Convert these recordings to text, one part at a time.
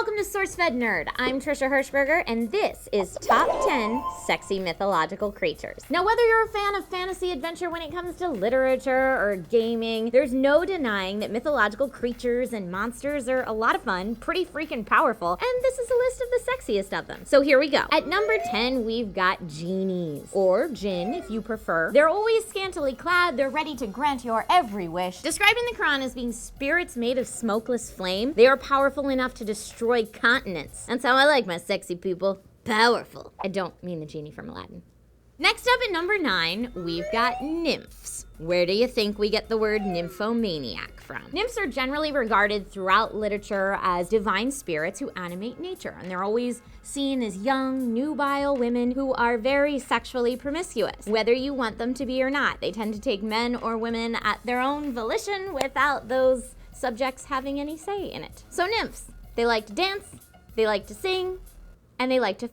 welcome to SourceFedNerd. I'm Trisha Hirschberger, and this is Top 10 Sexy Mythological Creatures. Now, whether you're a fan of fantasy adventure when it comes to literature or gaming, there's no denying that mythological creatures and monsters are a lot of fun, pretty freaking powerful, and this is a list of the sexiest of them. So here we go. At number 10, we've got genies, or jinn if you prefer. They're always scantily clad, they're ready to grant your every wish. Describing the Quran as being spirits made of smokeless flame, they are powerful enough to destroy continents. That's how I like my sexy people. Powerful. I don't mean the genie from Aladdin. Next up at number 9, we've got nymphs. Where do you think we get the word nymphomaniac from? Nymphs are generally regarded throughout literature as divine spirits who animate nature, and they're always seen as young, nubile women who are very sexually promiscuous, whether you want them to be or not. They tend to take men or women at their own volition without those subjects having any say in it. So nymphs, they like to dance, they like to sing, and they like to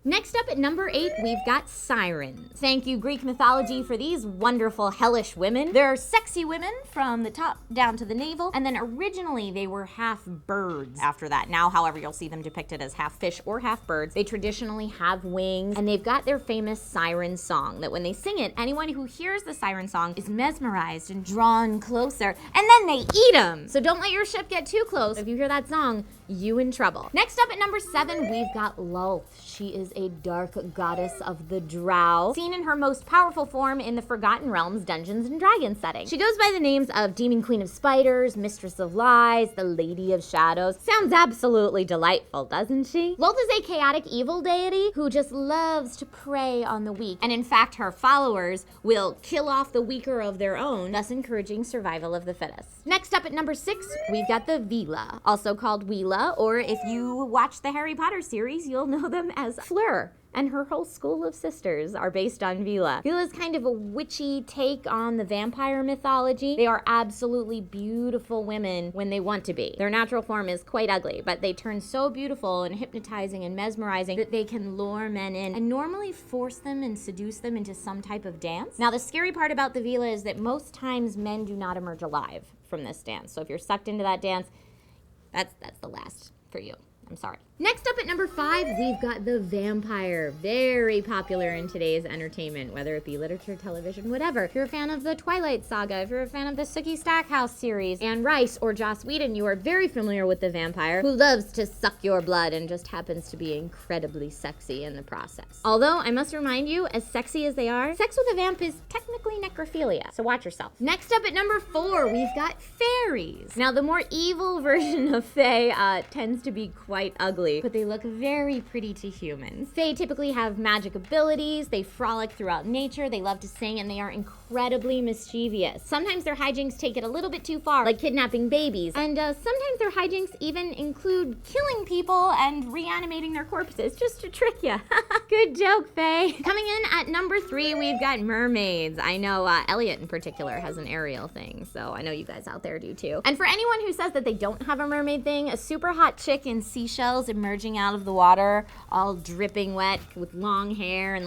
Next up at number 8, we've got sirens. Thank you, Greek mythology, for these wonderful hellish women. They're sexy women from the top down to the navel, and then originally they were half birds after that. Now, however, you'll see them depicted as half fish or half birds. They traditionally have wings, and they've got their famous siren song that when they sing it, anyone who hears the siren song is mesmerized and drawn closer, and then they eat them. So don't let your ship get too close. If you hear that song, you in trouble. Next up at number 7, we've got Lolth. She is a dark goddess of the drow, seen in her most powerful form in the Forgotten Realms Dungeons and Dragons setting. She goes by the names of Demon Queen of Spiders, Mistress of Lies, the Lady of Shadows. Sounds absolutely delightful, doesn't she? Lolth is a chaotic evil deity who just loves to prey on the weak, and in fact her followers will kill off the weaker of their own, thus encouraging survival of the fittest. Next up at number 6, we've got the Vila, also called Wheela, or if you watch the Harry Potter series, you'll know them as Fleur. And her whole school of sisters are based on Vila. Vila is kind of a witchy take on the vampire mythology. They are absolutely beautiful women when they want to be. Their natural form is quite ugly, but they turn so beautiful and hypnotizing and mesmerizing that they can lure men in and normally force them and seduce them into some type of dance. Now, the scary part about the Vila is that most times men do not emerge alive from this dance. So if you're sucked into that dance, that's the last for you. I'm sorry. Next up at number 5, we've got the vampire. Very popular in today's entertainment, whether it be literature, television, whatever. If you're a fan of the Twilight Saga, if you're a fan of the Sookie Stackhouse series, Anne Rice or Joss Whedon, you are very familiar with the vampire who loves to suck your blood and just happens to be incredibly sexy in the process. Although, I must remind you, as sexy as they are, sex with a vamp is technically necrophilia, so watch yourself. Next up at number 4, we've got fairies. Now, the more evil version of fae tends to be quite ugly, but they look very pretty to humans. Fae typically have magic abilities, they frolic throughout nature, they love to sing, and they are incredibly mischievous. Sometimes their hijinks take it a little bit too far, like kidnapping babies, and sometimes their hijinks even include killing people and reanimating their corpses just to trick you. Good joke, Fae. Coming in at number 3, we've got mermaids. I know Elliot in particular has an Ariel thing, so I know you guys out there do too. And for anyone who says that they don't have a mermaid thing, a super hot chick in seashells emerging out of the water, all dripping wet with long hair and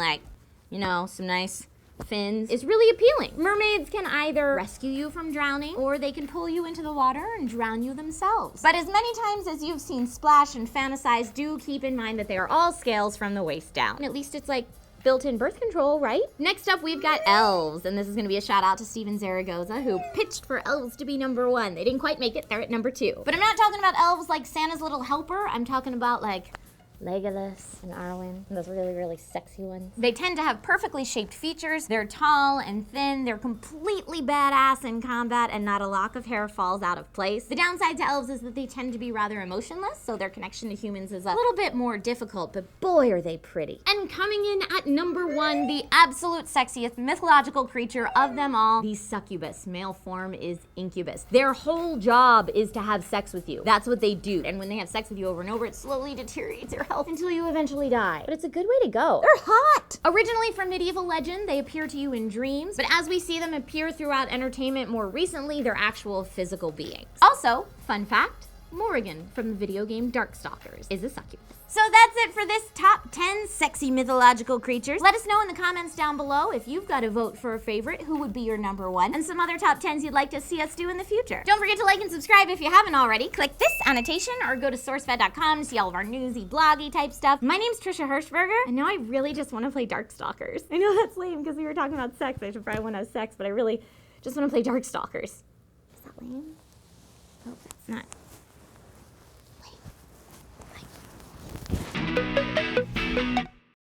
some nice fins is really appealing. Mermaids can either rescue you from drowning or they can pull you into the water and drown you themselves. But as many times as you've seen splash and fantasize, do keep in mind that they are all scales from the waist down. At least it's like built-in birth control, right? Next up, we've got elves, and this is gonna be a shout out to Steven Zaragoza, who pitched for elves to be number 1. They didn't quite make it, they're at number 2. But I'm not talking about elves like Santa's little helper, I'm talking about like Legolas and Arwen, those really, really sexy ones. They tend to have perfectly shaped features. They're tall and thin. They're completely badass in combat, and not a lock of hair falls out of place. The downside to elves is that they tend to be rather emotionless, so their connection to humans is a little bit more difficult, but boy, are they pretty. And coming in at number 1, the absolute sexiest mythological creature of them all, the succubus. Male form is incubus. Their whole job is to have sex with you. That's what they do. And when they have sex with you over and over, it slowly deteriorates your health until you eventually die. But it's a good way to go. They're hot! Originally from medieval legend, they appear to you in dreams, but as we see them appear throughout entertainment more recently, they're actual physical beings. Also, fun fact, Morrigan from the video game Darkstalkers is a succubus. So that's it for this top 10 sexy mythological creatures. Let us know in the comments down below if you've got a vote for a favorite, who would be your number one, and some other top 10s you'd like to see us do in the future. Don't forget to like and subscribe if you haven't already. Click this annotation or go to SourceFed.com to see all of our newsy, bloggy type stuff. My name's Trisha Hirschberger, and now I really just want to play Darkstalkers. I know that's lame because we were talking about sex. I should probably want to have sex, but I really just want to play Darkstalkers. Is that lame? Oh, that's not.